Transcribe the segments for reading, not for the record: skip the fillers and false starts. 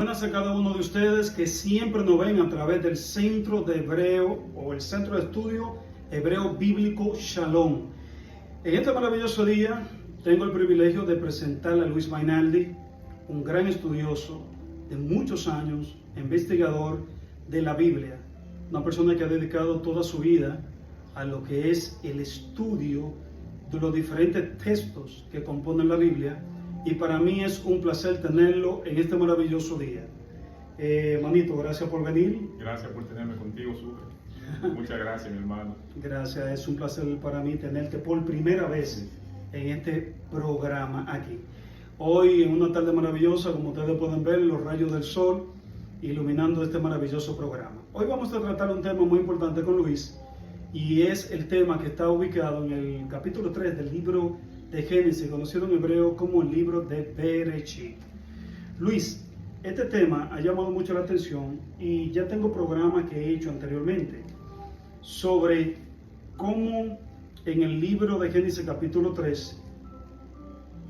Buenas a cada uno de ustedes que siempre nos ven a través del Centro de Hebreo o el Centro de Estudio Hebreo Bíblico Shalom. En este maravilloso día tengo el privilegio de presentarle a Luis Mainaldi, un gran estudioso de muchos años, investigador de la Biblia, una persona que ha dedicado toda su vida a lo que es el estudio de los diferentes textos que componen la Biblia. Y para mí es un placer tenerlo en este maravilloso día. Manito, gracias por venir. Gracias por tenerme contigo, Sucre. Muchas gracias, mi hermano. Gracias, es un placer para mí tenerte por primera vez en este programa aquí. Hoy, en una tarde maravillosa, como ustedes pueden ver, los rayos del sol iluminando este maravilloso programa. Hoy vamos a tratar un tema muy importante con Luis, y es el tema que está ubicado en el capítulo 3 del libro de Génesis, conocido en hebreo como el libro de Bereshit. Luis, este tema ha llamado mucho la atención y ya tengo programas que he hecho anteriormente sobre cómo en el libro de Génesis capítulo 3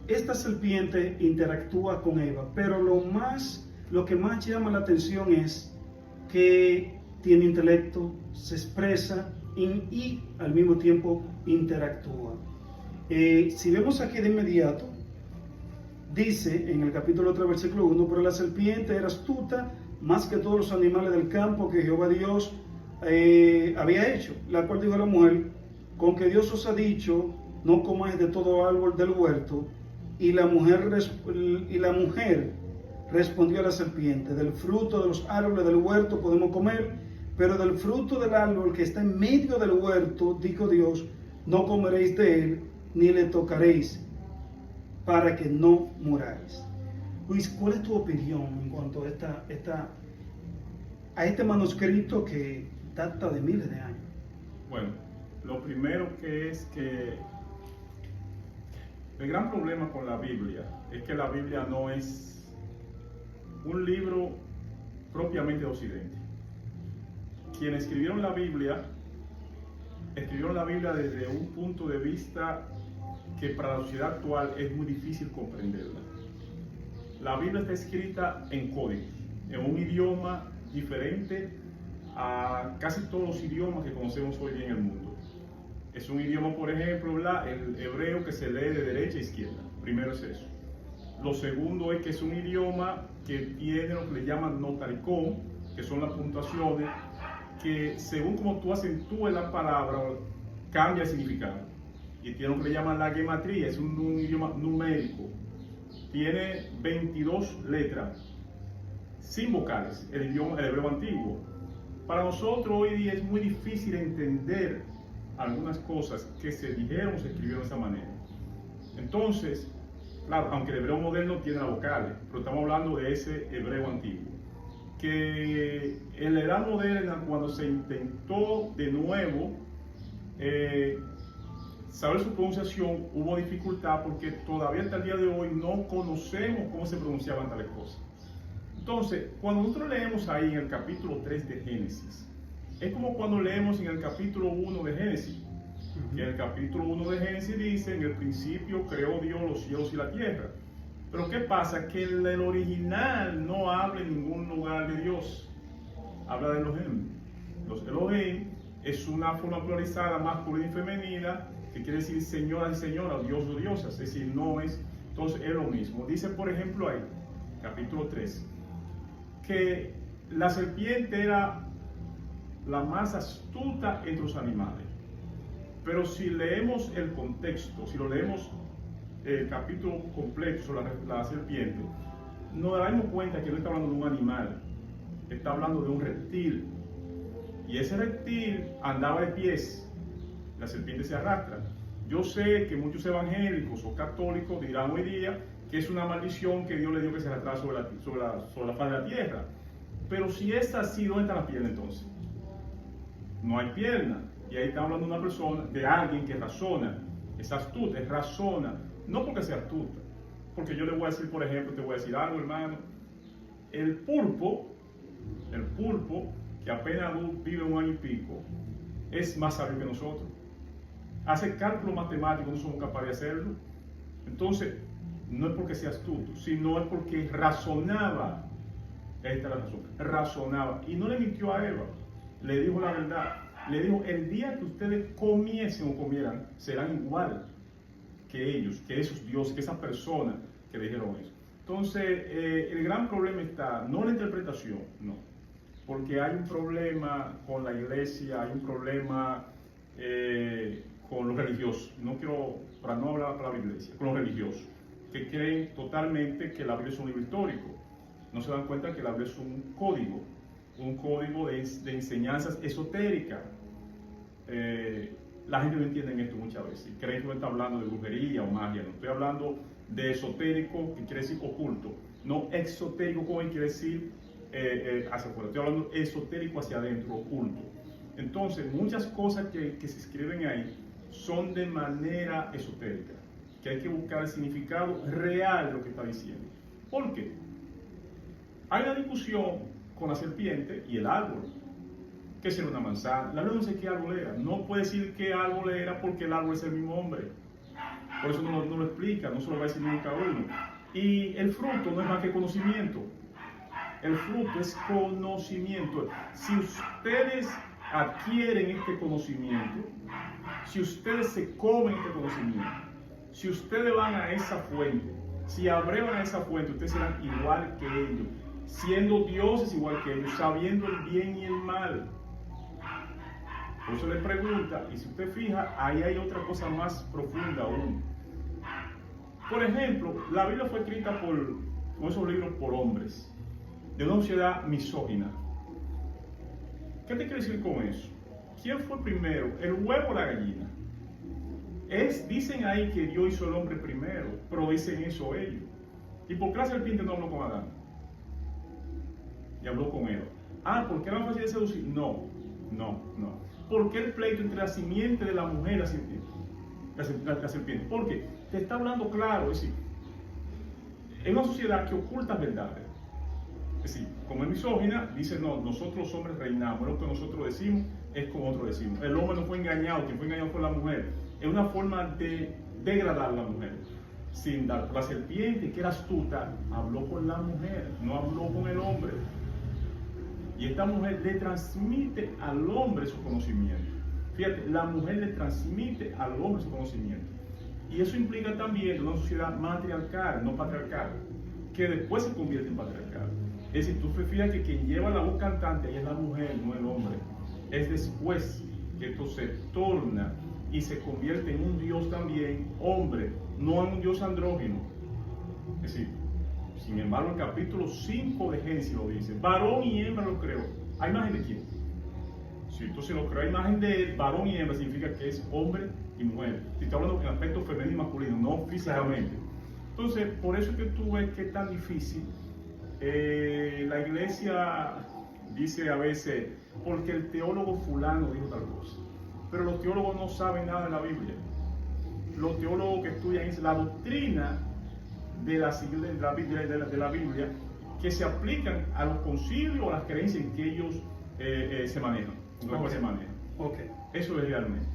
esta serpiente interactúa con Eva, pero lo que más llama la atención es que tiene intelecto, se expresa y al mismo tiempo interactúa. Si vemos aquí de inmediato, dice en el capítulo 3, versículo 1, pero la serpiente era astuta más que todos los animales del campo que Jehová Dios había hecho, la cual dijo a la mujer, con que Dios os ha dicho, no comáis de todo árbol del huerto. Y la mujer respondió a la serpiente, del fruto de los árboles del huerto podemos comer, pero del fruto del árbol que está en medio del huerto, dijo Dios, no comeréis de él, ni le tocaréis, para que no muráis. Luis, ¿cuál es tu opinión en cuanto a este manuscrito que data de miles de años? Bueno, lo primero que es que el gran problema con la Biblia es que la Biblia no es un libro propiamente de Occidente. Quienes escribieron la Biblia desde un punto de vista que para la sociedad actual es muy difícil comprenderla. La Biblia está escrita en código, en un idioma diferente a casi todos los idiomas que conocemos hoy día en el mundo. Es un idioma, por ejemplo, el hebreo que se lee de derecha a izquierda. Primero es eso. Lo segundo es que es un idioma que tiene lo que le llaman notaricón, que son las puntuaciones, que según como tú acentúes la palabra, cambia el significado. Y tiene lo que le llaman la gematría, es un idioma numérico. Tiene 22 letras sin vocales, el hebreo antiguo. Para nosotros hoy día es muy difícil entender algunas cosas que se dijeron o se escribieron de esa manera. Entonces, claro, aunque el hebreo moderno tiene las vocales, pero estamos hablando de ese hebreo antiguo. Que en la edad moderna, cuando se intentó de nuevo saber su pronunciación, hubo dificultad porque todavía hasta el día de hoy no conocemos cómo se pronunciaban tales cosas. Entonces, cuando nosotros leemos ahí en el capítulo 3 de Génesis, es como cuando leemos en el capítulo 1 de Génesis, que en el capítulo 1 de Génesis dice, en el principio creó Dios los cielos y la tierra. Pero ¿qué pasa? Que el original no habla en ningún lugar de Dios, habla de Elohim. Los Elohim es una forma pluralizada masculina y femenina, que quiere decir señoras y señoras, dios o diosas, es decir, no es, entonces es lo mismo. Dice, por ejemplo, ahí, capítulo 3, que la serpiente era la más astuta entre los animales. Pero si leemos el contexto, si lo leemos el capítulo completo sobre la serpiente, nos daremos cuenta que no está hablando de un animal, está hablando de un reptil. Y ese reptil andaba de pies, la serpiente se arrastra. Yo sé que muchos evangélicos o católicos dirán hoy día que es una maldición que Dios le dio que se arrastrara sobre la faz de la tierra. Pero si es así, ¿dónde está la pierna entonces? No hay pierna. Y ahí está hablando una persona, de alguien que razona, es astuta, es razona. No porque sea astuta, porque yo le voy a decir, por ejemplo, te voy a decir algo, hermano. El pulpo, que apenas vive 1 año y pico, es más sabio que nosotros. Hace cálculos matemáticos, no somos capaces de hacerlo. Entonces, no es porque sea astuto, sino es porque razonaba Esta es la razón. Razonaba. Y no le mintió a Eva. Le dijo la verdad. Le dijo, el día que ustedes comiesen o comieran, serán igual que ellos, que esos dioses, que esas personas que dijeron eso. Entonces, el gran problema está, no en la interpretación, no. Porque hay un problema con la iglesia, hay un problema con los religiosos. No quiero, para no hablar para la iglesia, con los religiosos, que creen totalmente que la Biblia es un libro histórico. No se dan cuenta que la Biblia es un código de enseñanzas esotéricas. La gente no entiende esto muchas veces. Creen que uno está hablando de brujería o magia. No estoy hablando de esotérico, que quiere decir oculto. No exotérico, como quiere decir hacia afuera. Estoy hablando esotérico hacia adentro, oculto. Entonces, muchas cosas que se escriben ahí son de manera esotérica, que hay que buscar el significado real de lo que está diciendo. ¿Por qué? Hay una discusión con la serpiente y el árbol. ¿Qué será una manzana? La Biblia no sé qué árbol era. No puede decir qué árbol era porque el árbol es el mismo hombre. Por eso no lo explica, no se lo va a decir nunca uno. Y el fruto no es más que conocimiento. El fruto es conocimiento. Si ustedes adquieren este conocimiento, si ustedes se comen este conocimiento, si ustedes van a esa fuente, si abrevan a esa fuente, ustedes serán igual que ellos, siendo dioses igual que ellos, sabiendo el bien y el mal. Por eso le pregunta, y si usted fija, ahí hay otra cosa más profunda aún. Por ejemplo, la Biblia fue escrita con esos libros por hombres, de una sociedad misógina. ¿Qué te quiere decir con eso? ¿Quién fue primero, el huevo o la gallina? Dicen ahí que Dios hizo el hombre primero, pero dicen eso ellos. ¿Y por qué la serpiente no habló con Adán? Y habló con Eva. Ah, ¿por qué era más fácil de seducir? No. ¿Por qué el pleito entre la simiente de la mujer y la serpiente? Porque te está hablando claro, es decir, es una sociedad que oculta verdades. Es decir, como es misógina, dice, no, nosotros los hombres reinamos, lo que nosotros decimos es como nosotros decimos. El hombre no fue engañado, quien fue engañado fue la mujer. Es una forma de degradar a la mujer. Sin dar por la serpiente, que era astuta, habló con la mujer, no habló con el hombre. Y esta mujer le transmite al hombre su conocimiento. Fíjate, la mujer le transmite al hombre su conocimiento. Y eso implica también una sociedad matriarcal, no patriarcal, que después se convierte en patriarcal. Es decir, tú te fijas que quien lleva la voz cantante ahí es la mujer, no el hombre. Es después que esto se torna y se convierte en un Dios también, hombre, no en un Dios andrógino. Es decir, sin embargo, el capítulo 5 de Génesis lo dice, varón y hembra lo creó. ¿A imagen de quién? Si entonces lo creó a imagen de él, varón y hembra significa que es hombre y mujer. Si está hablando en aspecto femenino y masculino, no físicamente. Entonces, por eso es que tú ves que es tan difícil. La iglesia dice a veces, porque el teólogo fulano dijo tal cosa. Pero los teólogos no saben nada de la Biblia. Los teólogos que estudian es la doctrina de la Biblia que se aplican a los concilios o a las creencias en que ellos se manejan. Okay. Eso es realmente.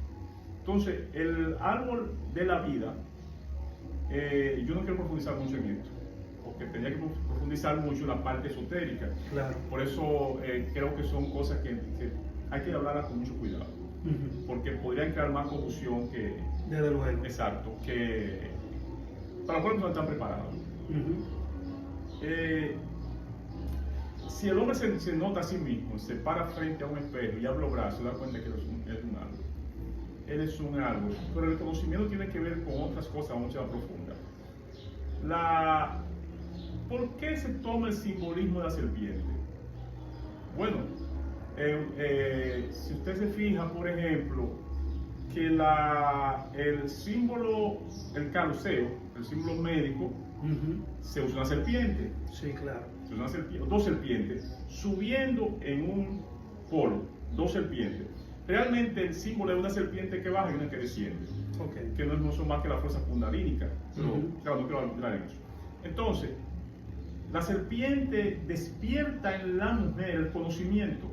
Entonces, el árbol de la vida, yo no quiero profundizar mucho en esto, porque tenía que profundizar mucho en la parte esotérica. Claro. Por eso creo que son cosas que hay que hablarlas con mucho cuidado, porque podrían crear más confusión que... Desde luego. Exacto, que para los cuales no están preparados. Si el hombre se nota a sí mismo, se para frente a un espejo y abre los brazos, se da cuenta que él es un árbol. Él es un árbol, pero el conocimiento tiene que ver con otras cosas mucho más profundas. ¿Por qué se toma el simbolismo de la serpiente? Bueno, si usted se fija, por ejemplo, que el símbolo, el calceo, el símbolo médico, se usa una serpiente. Sí, claro. Se usa una serpiente, dos serpientes, subiendo en un polo, dos serpientes. Realmente el símbolo es una serpiente que baja y una que desciende. Okay. Que no son más que la fuerza kundalínica. Pero claro, no quiero entrar en eso. Entonces, la serpiente despierta en la mujer el conocimiento.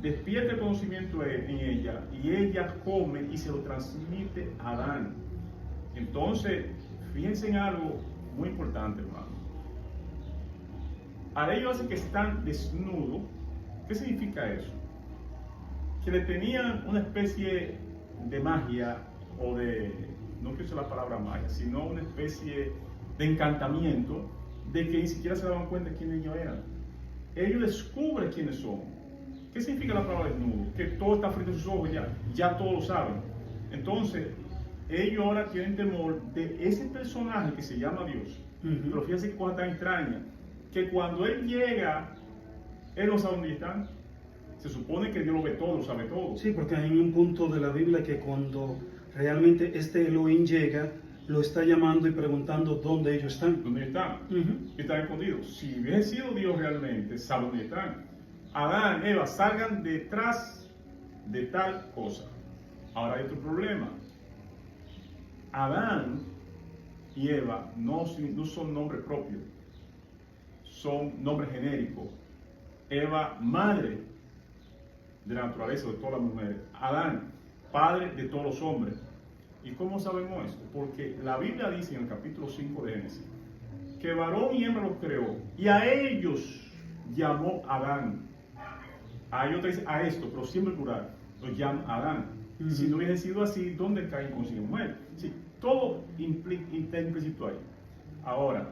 Despierta el conocimiento en ella y ella come y se lo transmite a Adán. Entonces, fíjense en algo muy importante, hermano. Al ellos hace que están desnudos, ¿qué significa eso? Que le tenían una especie de magia, o de, no quiero usar la palabra magia, sino una especie de encantamiento, de que ni siquiera se daban cuenta de quiénes ellos eran. Ellos descubren quiénes son. ¿Qué significa la palabra desnudo? Que todo está frente a sus ojos ya todos lo saben. Entonces, ellos ahora tienen temor de ese personaje que se llama Dios. Pero fíjense qué cosa tan extraña, que cuando Él llega, Él no sabe dónde están. Se supone que Dios lo ve todo, lo sabe todo. Sí, porque hay un punto de la Biblia que cuando realmente este Elohim llega, lo está llamando y preguntando dónde ellos están. ¿Dónde están? Están escondidos. Si hubiese sido Dios realmente, sabe dónde están. Adán, Eva, salgan detrás de tal cosa. Ahora hay otro problema. Adán y Eva no son nombres propios, son nombres genéricos. Eva, madre de la naturaleza de todas las mujeres. Adán, padre de todos los hombres. ¿Y cómo sabemos esto? Porque la Biblia dice en el capítulo 5 de Génesis que varón y hembra los creó y a ellos llamó Adán. A ellos te dice a esto, pero siempre plural, los llama Adán. Si no hubiese sido así, ¿dónde Caín consiguió mujer? Sí, todo está implícito ahí. Ahora,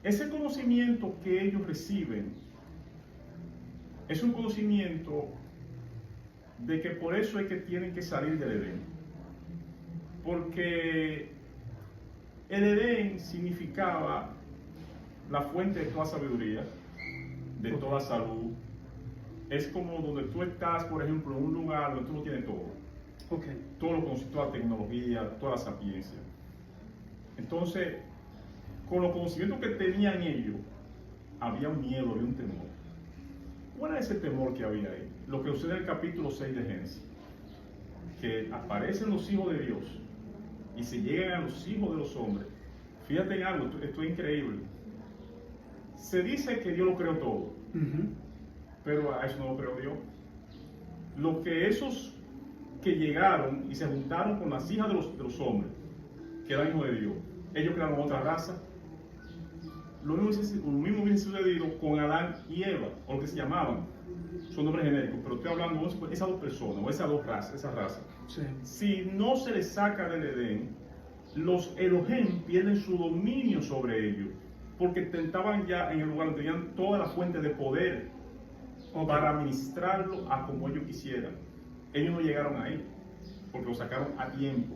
ese conocimiento que ellos reciben es un conocimiento de que por eso es que tienen que salir del Edén. Porque el Edén significaba la fuente de toda sabiduría, de toda salud. Es como donde tú estás, por ejemplo, en un lugar donde tú lo tienes todo. Todo lo conocido, toda la tecnología, toda la sapiencia. Entonces, con los conocimientos que tenían ellos, había un miedo, había un temor. ¿Cuál era ese temor que había ahí? Lo que sucede en el capítulo 6 de Génesis. Que aparecen los hijos de Dios y se llegan a los hijos de los hombres. Fíjate en algo, esto es increíble. Se dice que Dios lo creó todo, pero a eso no lo creó Dios. Lo que esos que llegaron y se juntaron con las hijas de los hombres, que eran hijos de Dios, ellos crearon otra raza. Lo mismo hubiese sucedido con Adán y Eva, o lo que se llamaban, son nombres genéricos, pero estoy hablando de esas dos personas, o esas dos razas, esa raza. Sí. Si no se les saca del Edén, los Elohim pierden su dominio sobre ellos, porque estaban ya en el lugar donde tenían toda la fuente de poder para administrarlo a como ellos quisieran. Ellos no llegaron ahí, porque lo sacaron a tiempo.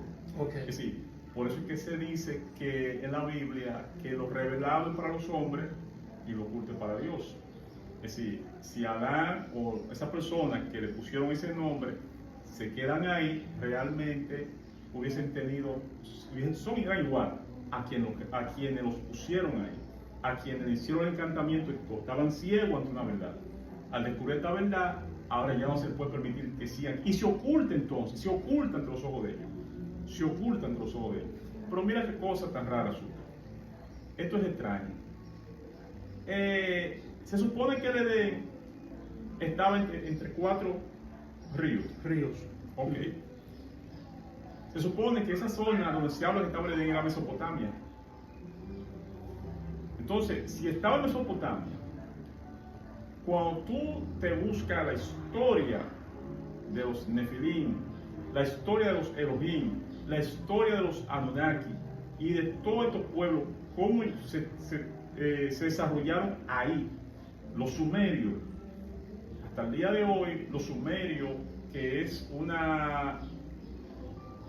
Es decir, por eso es que se dice que en la Biblia que lo revelado es para los hombres y lo oculto es para Dios. Es decir, si Adán o esa persona que le pusieron ese nombre se quedan ahí, realmente hubiesen tenido, son igual a quienes los pusieron ahí, a quienes hicieron el encantamiento y estaban ciegos ante una verdad. Al descubrir esta verdad, ahora ya no se puede permitir que sigan y se oculta entonces, se oculta entre los ojos de ellos. Se oculta entre los ojos de ellos. Pero mira qué cosa tan rara sucede. Esto es extraño. Se supone que el Edén estaba entre 4 ríos. Ok. Se supone que esa zona donde se habla que estaba el Edén era Mesopotamia. Entonces, si estaba en Mesopotamia, cuando tú te buscas la historia de los Nefilim, la historia de los Elohim, la historia de los Anunnaki y de todos estos pueblos, cómo se desarrollaron ahí, los sumerios. Hasta el día de hoy, los sumerios, que es una,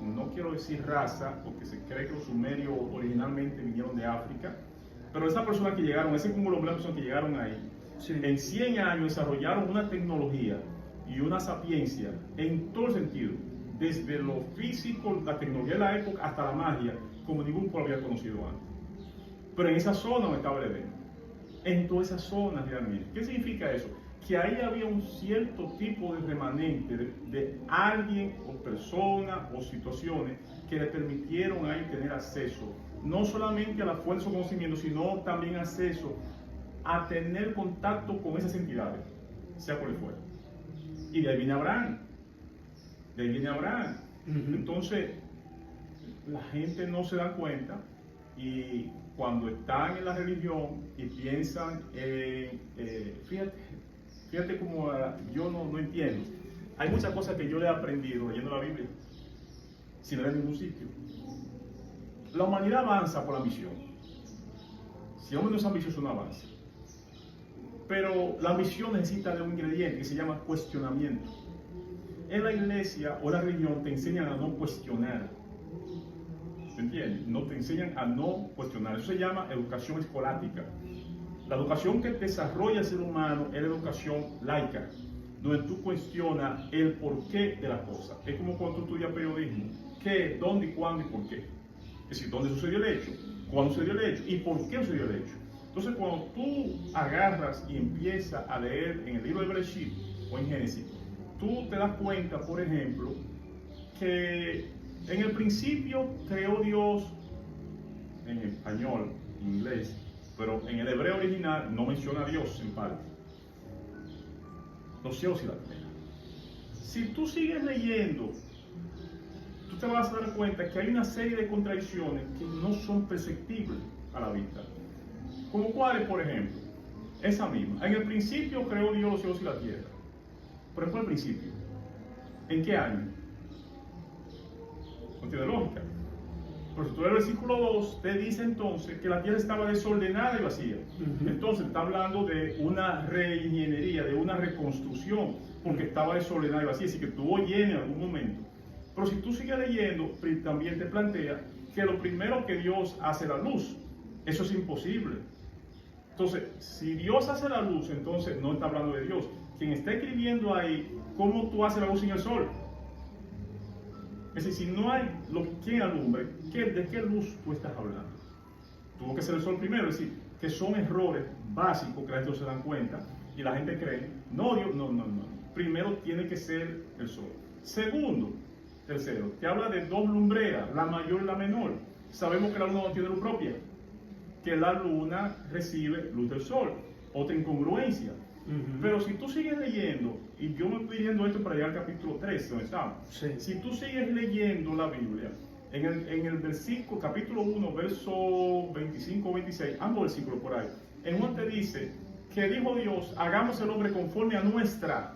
no quiero decir raza, porque se cree que los sumerios originalmente vinieron de África, pero esas personas que llegaron, ese cúmulo de personas que llegaron ahí, en 100 años desarrollaron una tecnología y una sapiencia en todo sentido, desde lo físico, la tecnología de la época, hasta la magia, como ningún pueblo había conocido antes. Pero en esa zona donde estaba el Edén, en toda esa zona realmente. ¿Qué significa eso? Que ahí había un cierto tipo de remanente de alguien o persona o situaciones que le permitieron ahí tener acceso, no solamente a la fuerza o conocimiento, sino también acceso a tener contacto con esas entidades, sea por el fuera. Y de ahí viene Abraham. Entonces, la gente no se da cuenta y cuando están en la religión y piensan en fíjate cómo yo no entiendo. Hay muchas cosas que yo le he aprendido leyendo la Biblia, sin leer en ningún sitio. La humanidad avanza por la ambición. Si el hombre no es ambicioso, no avanza. Pero la ambición necesita de un ingrediente que se llama cuestionamiento. En la iglesia o la religión te enseñan a no cuestionar. ¿Se entiende? No te enseñan a no cuestionar. Eso se llama educación escolástica. La educación que desarrolla el ser humano es la educación laica, donde tú cuestionas el porqué de la cosa. Es como cuando tú estudias periodismo. ¿Qué, dónde, y cuándo y por qué? Es decir, ¿dónde sucedió el hecho? ¿Cuándo sucedió el hecho? ¿Y por qué sucedió el hecho? Entonces, cuando tú agarras y empiezas a leer en el libro de Bereshit o en Génesis, tú te das cuenta, por ejemplo, que en el principio creó Dios, en español, en inglés, pero en el hebreo original no menciona a Dios en parte. Los cielos y la tierra. Si tú sigues leyendo, tú te vas a dar cuenta que hay una serie de contradicciones que no son perceptibles a la vista. ¿Como cuáles, por ejemplo? Esa misma. En el principio creó Dios los cielos y la tierra. Pero fue el principio. ¿En qué año? No tiene lógica. Pero si tú lees el versículo 2, te dice entonces que la tierra estaba desordenada y vacía. Entonces está hablando de una reingeniería, de una reconstrucción, porque estaba desordenada y vacía, así que tuvo lleno en algún momento. Pero si tú sigues leyendo, también te plantea que lo primero que Dios hace la luz. Eso es imposible. Entonces, si Dios hace la luz, entonces no está hablando de Dios. Quien está escribiendo ahí, ¿cómo tú haces la luz sin el sol? Es decir, si no hay quien alumbre, ¿de qué luz tú estás hablando? Tuvo que ser el sol primero, es decir, que son errores básicos que la gente no se dan cuenta y la gente cree, no, Dios, no. Primero tiene que ser el sol. Segundo, tercero, te habla de dos lumbreras, la mayor y la menor. Sabemos que la luna no tiene luz propia, que la luna recibe luz del sol, otra incongruencia. Pero si tú sigues leyendo, y yo me estoy leyendo esto para llegar al capítulo 3, donde estamos, si tú sigues leyendo la Biblia, en el versículo, capítulo 1, verso 25 o 26, ambos versículos por ahí, en uno te dice que dijo Dios, hagamos el hombre conforme a nuestra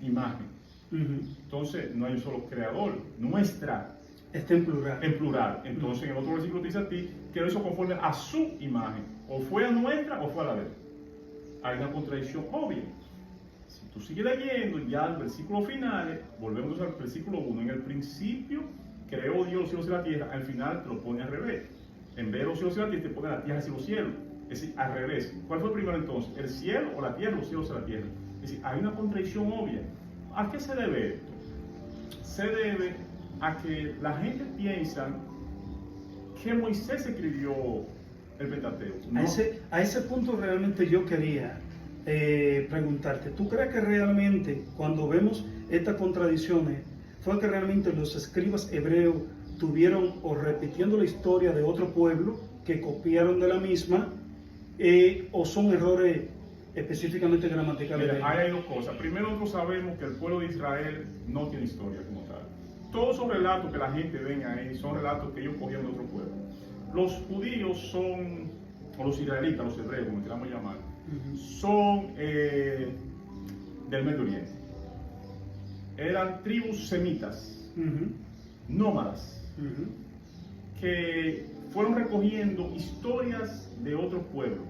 imagen. Entonces, no hay un solo creador, nuestra. Está en plural. En plural. Entonces, en el otro versículo te dice a ti que lo hizo conforme a su imagen. O fue a nuestra o fue a la de él. Hay una contradicción obvia. Si tú sigues leyendo, ya el versículo final, volvemos al versículo 1. En el principio creó Dios los cielos y la tierra. Al final te lo pone al revés. En vez de los cielos y la tierra, te pone la tierra y los cielos. Es decir, al revés. ¿Cuál fue primero entonces? ¿El cielo o la tierra? Los cielos y la tierra. Es decir, hay una contradicción obvia. ¿A qué se debe esto? Se debe a que la gente piensa que Moisés escribió el Pentateuco, ¿no? A ese punto realmente yo quería preguntarte, ¿tú crees que realmente cuando vemos estas contradicciones fue que realmente los escribas hebreos tuvieron o repitiendo la historia de otro pueblo que copiaron de la misma o son errores específicamente gramaticales? Mira, hay dos cosas. Primero, nosotros sabemos que el pueblo de Israel no tiene historia como tal. Todos esos relatos que la gente ven ahí son relatos que ellos cogieron de otro pueblo. Los judíos son, o los israelitas, los hebreos, como queramos llamar, son del Medio Oriente. Eran tribus semitas, nómadas, que fueron recogiendo historias de otros pueblos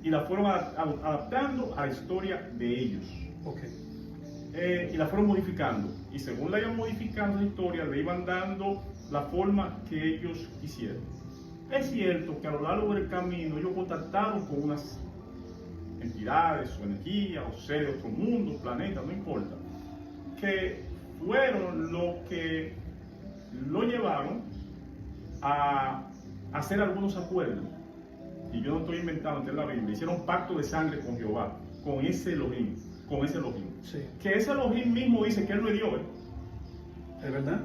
y la fueron adaptando a la historia de ellos. Y la fueron modificando. Y según la iban modificando la historia, le iban dando la forma que ellos quisieran. Es cierto que a lo largo del camino ellos contactaron con unas entidades o energías o seres de otro mundo, planeta, no importa, que fueron los que lo llevaron a hacer algunos acuerdos. Y yo no estoy inventando, en la Biblia, hicieron pacto de sangre con Jehová, con ese Elohim. Sí. Que ese Elohim mismo dice que él lo dio. ¿Es verdad?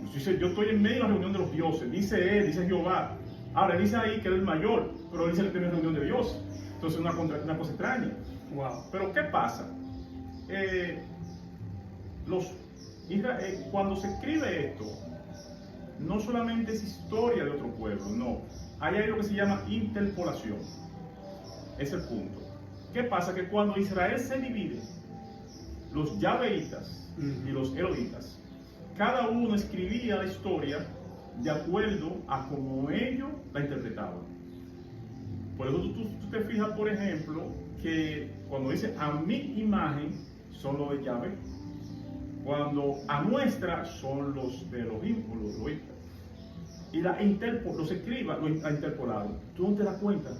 Pues dice, yo estoy en medio de la reunión de los dioses, dice él, dice Jehová. Ahora, dice ahí que él es el mayor, pero él dice que tiene una reunión de dioses. Entonces es una cosa extraña. Wow. Pero ¿qué pasa? Cuando se escribe esto, no solamente es historia de otro pueblo, no. Hay algo que se llama interpolación. Es el punto. ¿Qué pasa? Que cuando Israel se divide, los yaveitas y los eroditas, cada uno escribía la historia de acuerdo a cómo ellos la interpretaban. Por eso tú te fijas, por ejemplo, que cuando dice a mi imagen son los de Yahvé, cuando a nuestra son los de Elohim o los eloístas. Y los escribas la interpolaron. Tú no te das cuenta,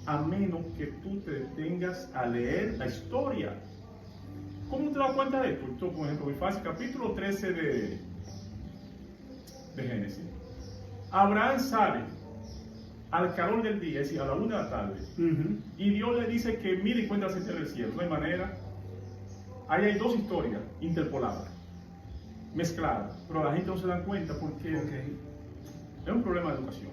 a menos que tú te detengas a leer la historia. ¿Cómo te das cuenta de esto? Esto, por ejemplo, muy fácil, capítulo 13 de Génesis. Abraham sale al calor del día, es decir, a la 1 de la tarde, y Dios le dice que mire y cuenta las estrellas del cielo. No hay manera. Ahí hay dos historias interpoladas, mezcladas, pero la gente no se da cuenta porque es un problema de educación.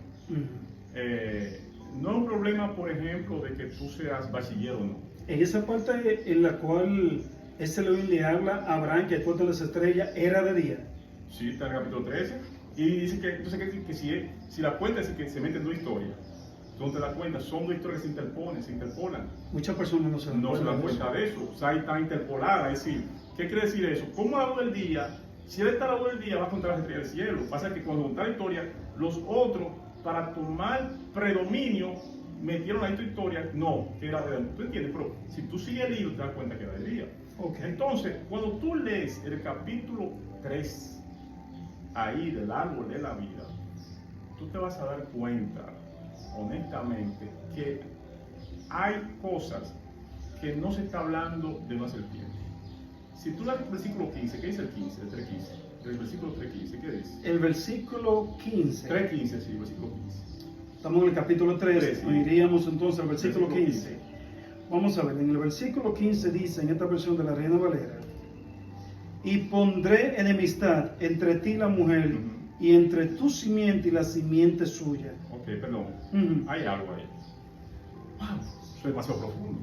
No es un problema, por ejemplo, de que tú seas bachiller o no. En esa parte en la cual Elohim le habla a Abraham que cuenta las estrellas, era de día. Sí, está en el capítulo 13. Y dice que, entonces, que si la cuenta es que se meten dos historias. Tú no te das cuenta, son dos historias que se interpolan. Muchas personas no se dan cuenta de eso. O sea, está interpolada. Es decir, ¿qué quiere decir eso? ¿Cómo a la luz del día? Si él está a la luz del día, va a contar las estrellas del cielo. Pasa que cuando contar la historia, los otros, para tomar predominio, metieron la historia, no, que era de día. ¿Tú entiendes? Pero si tú sigues el libro, te das cuenta que era de día. Entonces, cuando tú lees el capítulo 3, ahí del árbol de la vida, tú te vas a dar cuenta, honestamente, que hay cosas que no se está hablando de una serpiente. Si tú lees el versículo 15, ¿qué dice el 15? El 3.15. El versículo 3.15, ¿qué dice? El versículo 15. 3.15, sí, versículo 15. Estamos en el capítulo 3, iríamos entonces al versículo 15. 15. Vamos a ver, en el versículo 15 dice, en esta versión de la Reina Valera, y pondré enemistad entre ti y la mujer, y entre tu simiente y la simiente suya. Ok, perdón. Hay algo ahí. Wow, eso es demasiado profundo.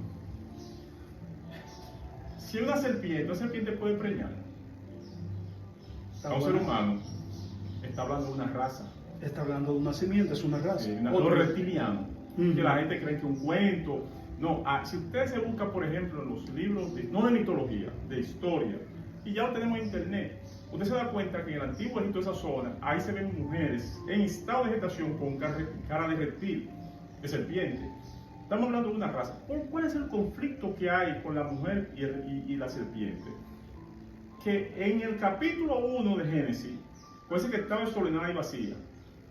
Si una serpiente puede preñar a un ser humano, está hablando de una raza. Está hablando de una simiente, es una raza. Los reptilianos, que la gente cree que es un cuento. No, si usted se busca, por ejemplo, en los libros, no de mitología, de historia, y ya lo tenemos en internet, usted se da cuenta que en el antiguo Egipto, esa zona, ahí se ven mujeres en estado de gestación con cara de reptil, de serpiente. Estamos hablando de una raza. ¿Cuál es el conflicto que hay con la mujer y la serpiente? Que en el capítulo 1 de Génesis, puede ser que estaba desordenada y vacía,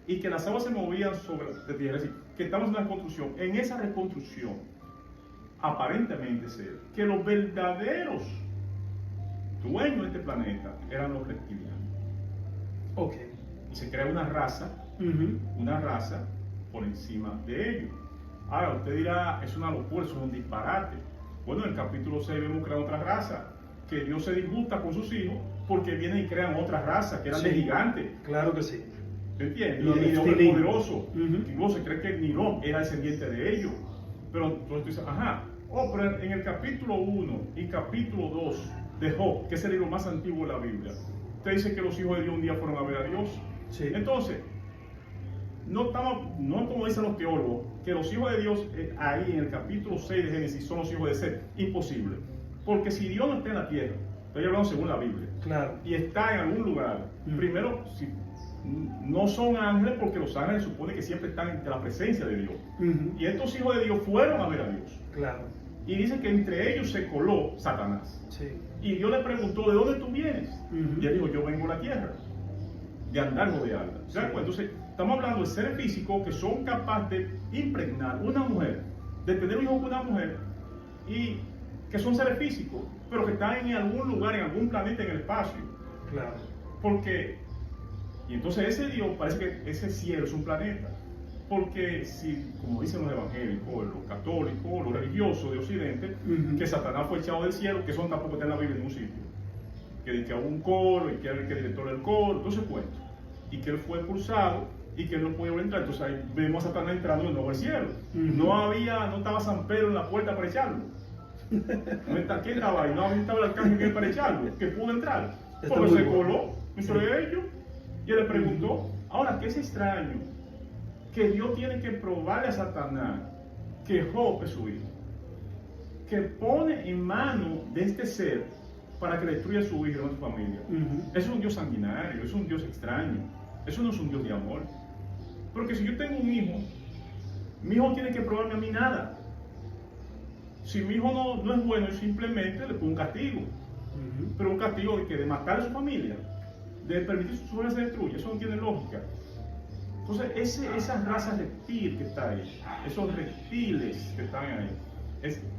y que las aguas se movían sobre la tierra, es decir, que estamos en una reconstrucción. En esa reconstrucción, aparentemente ser que los verdaderos dueños de este planeta eran los reptilianos. Y se crea una raza por encima de ellos. Ahora, usted dirá, es una locura, es un disparate. Bueno, en el capítulo 6 vemos crear otra raza, que Dios se disgusta con sus hijos porque vienen y crean otra raza, que eran de gigantes. Claro que sí. ¿Entiendes? Y de hombre poderoso. Incluso se cree que Nirón era descendiente de ellos. Pero entonces tú dices, pero en el capítulo 1 y capítulo 2 de Job, que es el libro más antiguo de la Biblia, te dice que los hijos de Dios un día fueron a ver a Dios. Entonces, no como dicen los teólogos, que los hijos de Dios ahí en el capítulo 6 de Génesis son los hijos de Seth. Imposible. Porque si Dios no está en la tierra, estoy hablando según la Biblia, y está en algún lugar, primero, no son ángeles, porque los ángeles supone que siempre están entre la presencia de Dios. Y estos hijos de Dios fueron a ver a Dios. Y dice que entre ellos se coló Satanás. Y Dios le preguntó, ¿de dónde tú vienes? Y él dijo, yo vengo a la tierra, de andar rodeada. Entonces, estamos hablando de seres físicos que son capaces de impregnar una mujer, de tener un hijo con una mujer, y que son seres físicos, pero que están en algún lugar, en algún planeta, en el espacio. Y entonces ese Dios, parece que ese cielo es un planeta. Porque si, como dicen los evangélicos, los católicos, los religiosos de Occidente, que Satanás fue echado del cielo, que eso tampoco está en la Biblia en ningún sitio. Que hubo un coro, y que era el director del coro, todo ese cuento. Y que él fue expulsado, y que él no podía entrar. Entonces ahí vemos a Satanás entrando de nuevo al cielo. No estaba San Pedro en la puerta para echarlo. ¿Quién estaba ahí? No estaba el arcángel para echarlo, que pudo entrar. Porque se coló entre ellos, y él le preguntó, ahora, ¿qué es extraño? Que Dios tiene que probarle a Satanás que Job es su hijo. que pone en mano de este ser para que destruya a su hijo y a su familia. Es un Dios sanguinario, es un Dios extraño, eso no es un Dios de amor. Porque si yo tengo un hijo, mi hijo tiene que probarme a mí nada. Si mi hijo no es bueno, yo simplemente le pongo un castigo. Pero un castigo de matar a su familia, de permitir que su familia se destruya, eso no tiene lógica. Entonces, esa raza reptil que está ahí, esos reptiles que están ahí,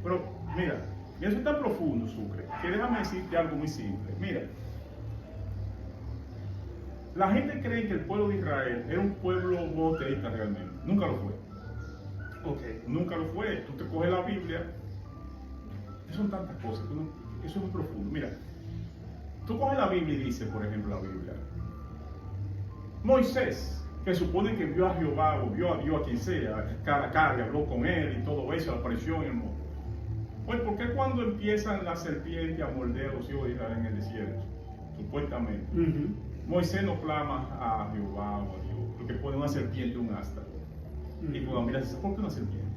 pero mira, eso es tan profundo, Sucre, que déjame decirte algo muy simple. Mira, la gente cree que el pueblo de Israel era un pueblo monoteísta realmente. Nunca lo fue. Nunca lo fue. Tú te coges la Biblia, son tantas cosas, eso es muy profundo. Mira, tú coges la Biblia y dice, por ejemplo, la Biblia, Moisés, que supone que vio a Jehová o vio a Dios, a quien sea, cara a cara, y habló con él y todo eso, apareció en el monte. Pues, ¿por qué cuando empiezan las serpientes a morder a los hijos de Israel en el desierto? Supuestamente. Moisés no clama a Jehová o a Dios, porque pone una serpiente un asta. Y cuando mira, dice, ¿por qué una serpiente?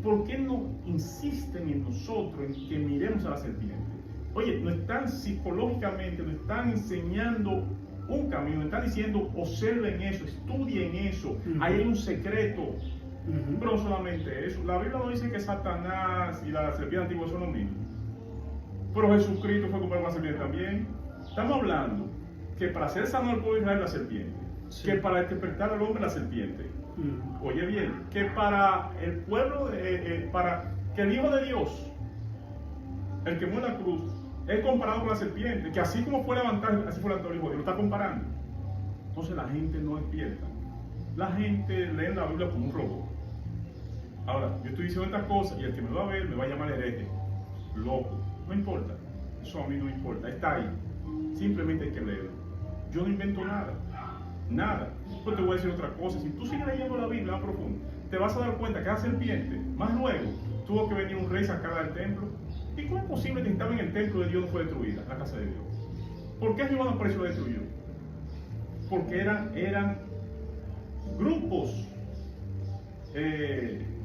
¿Por qué no insisten en nosotros en que miremos a la serpiente? Oye, nos están psicológicamente, nos están enseñando un camino, nos están diciendo, observen eso, estudien eso, ahí hay un secreto. Pero no solamente eso, la Biblia no dice que Satanás y la serpiente antigua son lo mismo. Pero Jesucristo fue comprado una serpiente también. Estamos hablando que para ser sano el pueblo de Israel la serpiente, que para despertar al hombre la serpiente. Oye bien, que para el pueblo, para que el Hijo de Dios, el que muere en la cruz, es comparado con la serpiente, que así como fue levantado, así fue levantado el Hijo de Dios, lo está comparando. Entonces la gente no despierta. La gente lee la Biblia como un robot. Ahora, yo estoy diciendo estas cosas y el que me va a ver me va a llamar hereje, loco. No importa, eso a mí no me importa, está ahí. Simplemente hay que leerlo. Yo no invento nada, nada. Pues te voy a decir otra cosa, si tú sigues leyendo la Biblia más profundo, te vas a dar cuenta que la serpiente, más luego, tuvo que venir un rey sacarla del templo. ¿Y cómo es posible que estaba en el templo de Dios no fue destruida, la casa de Dios? ¿Por qué Jehová no apareció destruido? Porque eran grupos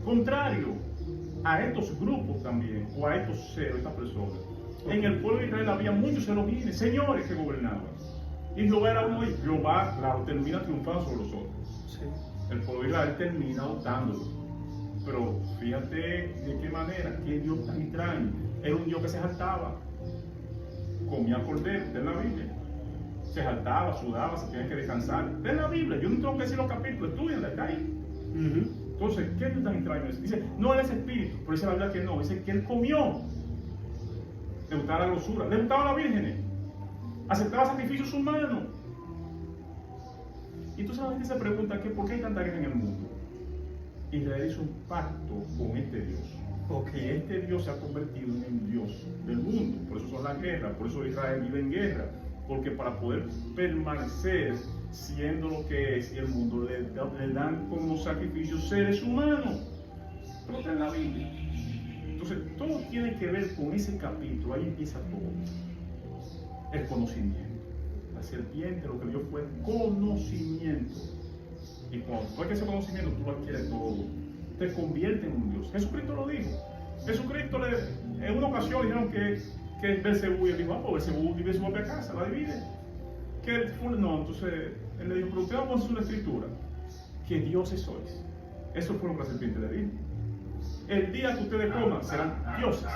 contrarios a estos grupos también, o a estos seres, estas personas. En el pueblo de Israel había muchos elohines, señores que gobernaban. Y Jehová era uno de ellos. Jehová, claro, termina triunfando sobre los otros. El pueblo de Israel termina adoptándolo. Pero fíjate de qué manera, qué Dios tan extraño. Era un Dios que se jaltaba, comía cordero, de la Biblia. Se jaltaba, sudaba, se tenía que descansar. De la Biblia, yo no tengo que decir los capítulos, estudianla, está ahí. Entonces, ¿qué Dios tan extraño es? Dice, no era ese espíritu, pero dice la Biblia que no, dice que él comió. Le gustaba la grosura, le gustaba la Virgen, aceptaba sacrificios humanos. Y entonces la gente se pregunta que ¿por qué hay tanta guerra en el mundo? Israel hizo un pacto con este Dios. Porque este Dios se ha convertido en el Dios del mundo. Por eso son las guerras, por eso Israel vive en guerra. Porque para poder permanecer siendo lo que es y el mundo, le dan como sacrificios seres humanos. Pero está en la Biblia. Entonces, todo tiene que ver con ese capítulo. Ahí empieza todo. El conocimiento. La serpiente lo que dio fue conocimiento. Y cuando tú adquieres ese conocimiento, tú adquieres todo. Te convierte en un Dios. Jesucristo lo dijo. Jesucristo en una ocasión dijeron que Belcebú, y él dijo, pues Belcebú vive en su propia casa, la divide. No, entonces él le dijo, pero usted va a poner una escritura, que dioses sois. Eso fue lo que la serpiente le dijo. El día que ustedes coman serán dioses.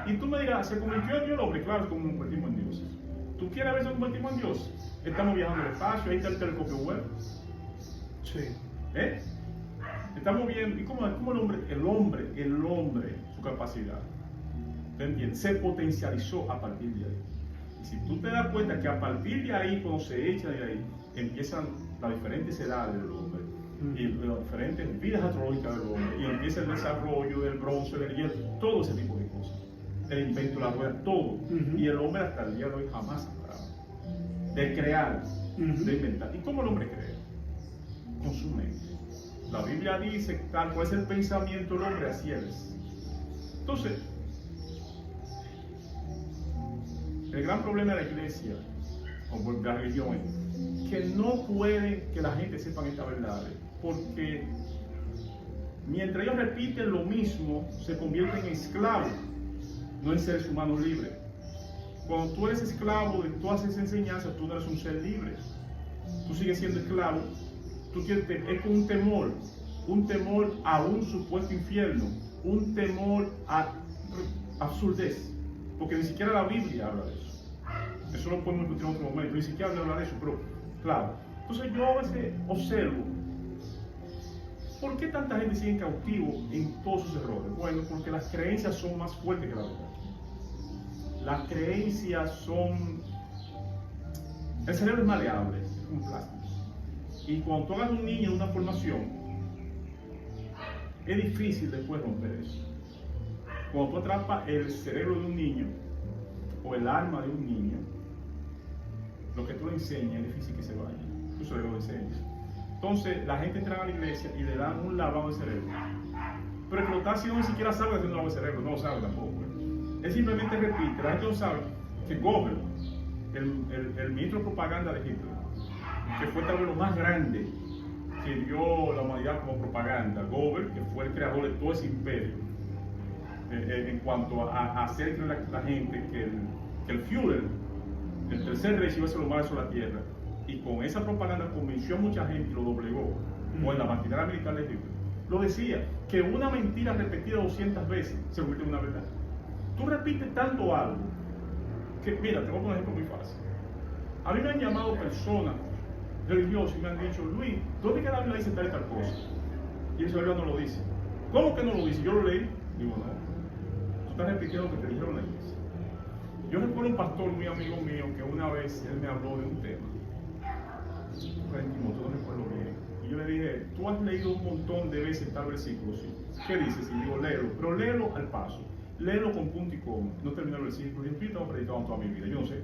Y tú me dirás, ¿se convirtió en Dios el hombre? Claro, como nos convertimos en dioses. ¿Tú quieres ver si nos convertimos en Dios? Estamos viajando al espacio, ahí está el telescopio web. Sí. Estamos viendo, ¿y cómo el hombre, su capacidad, ¿te entiendes? Se potencializó a partir de ahí. Y si tú te das cuenta que a partir de ahí, cuando se echa de ahí, empiezan las diferentes edades del hombre, y las diferentes vidas astrológicas del hombre, y empieza el desarrollo del bronce, del hierro, todo ese tipo de cosas. El invento de la rueda, todo. Y el hombre hasta el día de hoy jamás ha parado de crear, de inventar. ¿Y cómo el hombre crea? Con su mente. La Biblia dice, tal cual es el pensamiento del hombre, así es. Entonces, el gran problema de la iglesia, o de la religión, es que no puede que la gente sepa estas verdades, porque mientras ellos repiten lo mismo, se convierten en esclavos, no en seres humanos libres. Cuando tú eres esclavo de todas esas enseñanzas, tú no eres un ser libre. Tú sigues siendo esclavo. Es con un temor a un supuesto infierno, un temor a absurdez, porque ni siquiera la Biblia habla de eso. Eso lo podemos discutir en otro momento, ni siquiera habla de eso, pero claro. Entonces yo a veces observo, ¿por qué tanta gente sigue cautivo en todos sus errores? Bueno, porque las creencias son más fuertes que la verdad. Las creencias son... El cerebro es maleable, es como plástico. Y cuando tú hagas un niño en una formación, es difícil después romper eso. Cuando tú atrapas el cerebro de un niño, o el alma de un niño, lo que tú le enseñas es difícil que se vaya. Tú se lo enseñas. Entonces, la gente entra a la iglesia y le dan un lavado de cerebro. Pero el que lo está haciendo ni siquiera sabe hacer un lavado de cerebro, no lo sabe tampoco. Él simplemente repite. La gente no sabe que Goebbels, el ministro de propaganda de Hitler, que fue tal vez lo más grande que dio la humanidad como propaganda, Goebbels, que fue el creador de todo ese imperio, en cuanto a hacer creer a la gente que el Führer, el tercer rey, iba a ser lo más sobre la tierra, y con esa propaganda convenció a mucha gente y lo doblegó, o en la maquinaria militar de Hitler. Lo decía, que una mentira repetida 200 veces se convierte en una verdad. Tú repites tanto algo, que mira, te voy a poner un ejemplo muy fácil. A mí me han llamado personas religiosas y me han dicho, Luis, ¿dónde que la Biblia dice tal y tal cosa? Y eso la Biblia no lo dice. ¿Cómo que no lo dice? Yo lo leí. Digo, no, tú estás repitiendo lo que te dijeron en la iglesia. Yo recuerdo un pastor muy amigo mío que una vez él me habló de un tema. Fue íntimo, no recuerdo bien. Y yo le dije, tú has leído un montón de veces tal versículo, ¿sí? ¿Qué dices? Y digo, léelo, pero léelo al paso. Léelo con punto y coma. No termino el versículo. Y yo he predicado toda mi vida, yo no sé.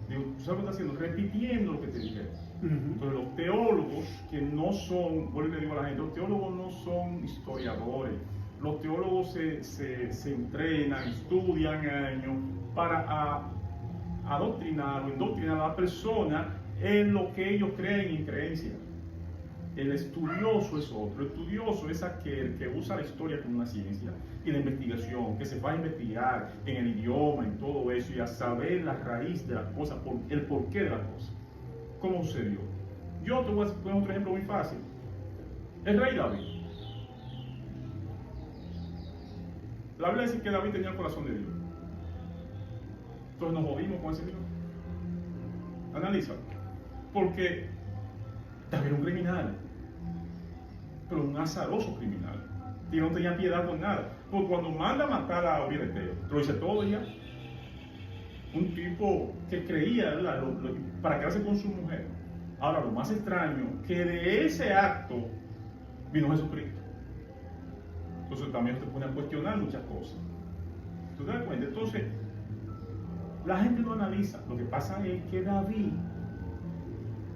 Digo, ¿tú sabes lo que estás haciendo? Repitiendo lo que te dije. Entonces los teólogos que no son, vuelvo y le digo a la gente, los teólogos no son historiadores. Los teólogos se entrenan, estudian años para adoctrinar o indoctrinar a la persona en lo que ellos creen y creencia. El estudioso es otro. El estudioso es aquel que usa la historia como una ciencia y la investigación, que se va a investigar en el idioma, en todo eso, y a saber la raíz de las cosas, el porqué de las cosas. ¿Cómo sucedió? Yo te voy a poner otro ejemplo muy fácil. El rey David. La Biblia dice que David tenía el corazón de Dios. Entonces nos jodimos con ese Dios. Analiza. Porque David era un criminal, pero un azaroso criminal, y no tenía piedad con nada. Porque cuando manda a matar a Obieteo, lo dice todo ya. Un tipo que creía, ¿verdad?, para quedarse con su mujer. Ahora, lo más extraño, que de ese acto vino Jesucristo. Entonces también te pone a cuestionar muchas cosas. ¿Tú te das cuenta? Entonces, la gente no analiza. Lo que pasa es que David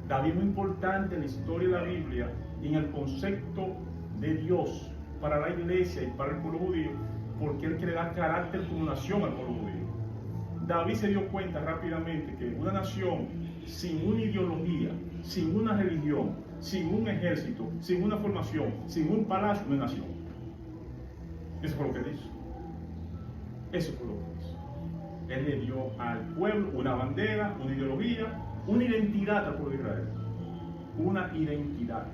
es muy importante en la historia de la Biblia y en el concepto de Dios para la iglesia y para el pueblo judío, porque él quiere dar carácter como nación al pueblo judío. David se dio cuenta rápidamente que una nación sin una ideología, sin una religión, sin un ejército, sin una formación, sin un palacio, no es nación. Eso fue lo que hizo. Eso fue lo que hizo. Él le dio al pueblo una bandera, una ideología, una identidad al pueblo de Israel. Una identidad.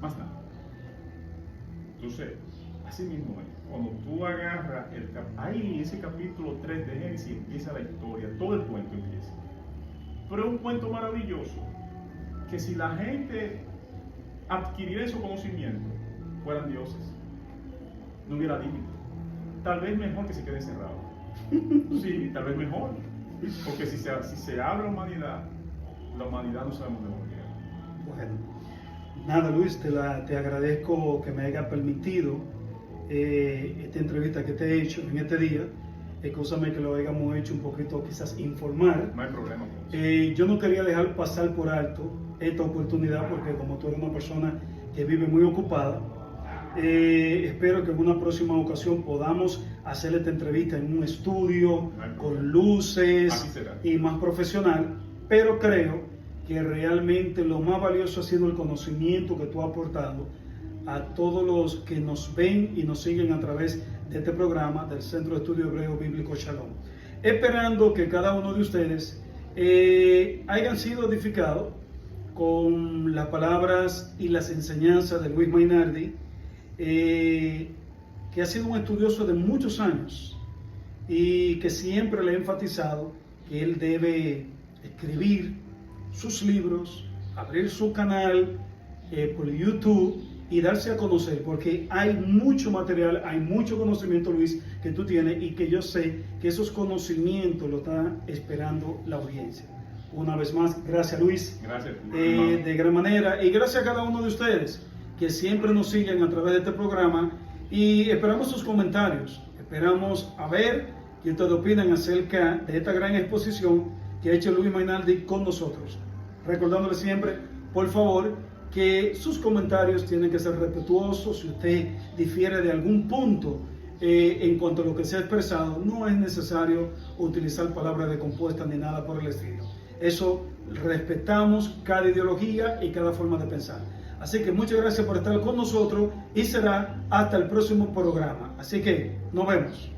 Más nada. Entonces, así mismo es. Cuando tú agarras ahí ese capítulo 3 de Génesis empieza la historia, todo el cuento empieza. Pero es un cuento maravilloso, que si la gente adquiriera esos conocimientos, fueran dioses, no hubiera límite. Tal vez mejor que se quede encerrado. Sí, tal vez mejor. Porque si se abre la humanidad no sabemos de dónde queda. Bueno, nada, Luis, te agradezco que me haya permitido esta entrevista que te he hecho en este día. Escúchame que lo hayamos hecho un poquito quizás informal. No hay problema. Yo no quería dejar pasar por alto esta oportunidad porque como tú eres una persona que vive muy ocupada, espero que en una próxima ocasión podamos hacer esta entrevista en un estudio con luces y más profesional, pero creo que realmente lo más valioso ha sido el conocimiento que tú has aportado a todos los que nos ven y nos siguen a través de este programa del Centro de Estudio Hebreo Bíblico Shalom. Esperando que cada uno de ustedes hayan sido edificados con las palabras y las enseñanzas de Luis Mainardi, que ha sido un estudioso de muchos años y que siempre le ha enfatizado que él debe escribir sus libros, abrir su canal por YouTube y darse a conocer, porque hay mucho material, hay mucho conocimiento, Luis, que tú tienes, y que yo sé que esos conocimientos lo está esperando la audiencia. Una vez más, gracias, Luis. Gracias. De gran manera, y gracias a cada uno de ustedes que siempre nos siguen a través de este programa, y esperamos sus comentarios, esperamos a ver qué ustedes opinan acerca de esta gran exposición que ha hecho Luis Mainardi con nosotros. Recordándole siempre, por favor, que sus comentarios tienen que ser respetuosos. Si usted difiere de algún punto en cuanto a lo que se ha expresado, no es necesario utilizar palabras decompuestas ni nada por el estilo. Eso, respetamos cada ideología y cada forma de pensar. Así que muchas gracias por estar con nosotros y será hasta el próximo programa. Así que nos vemos.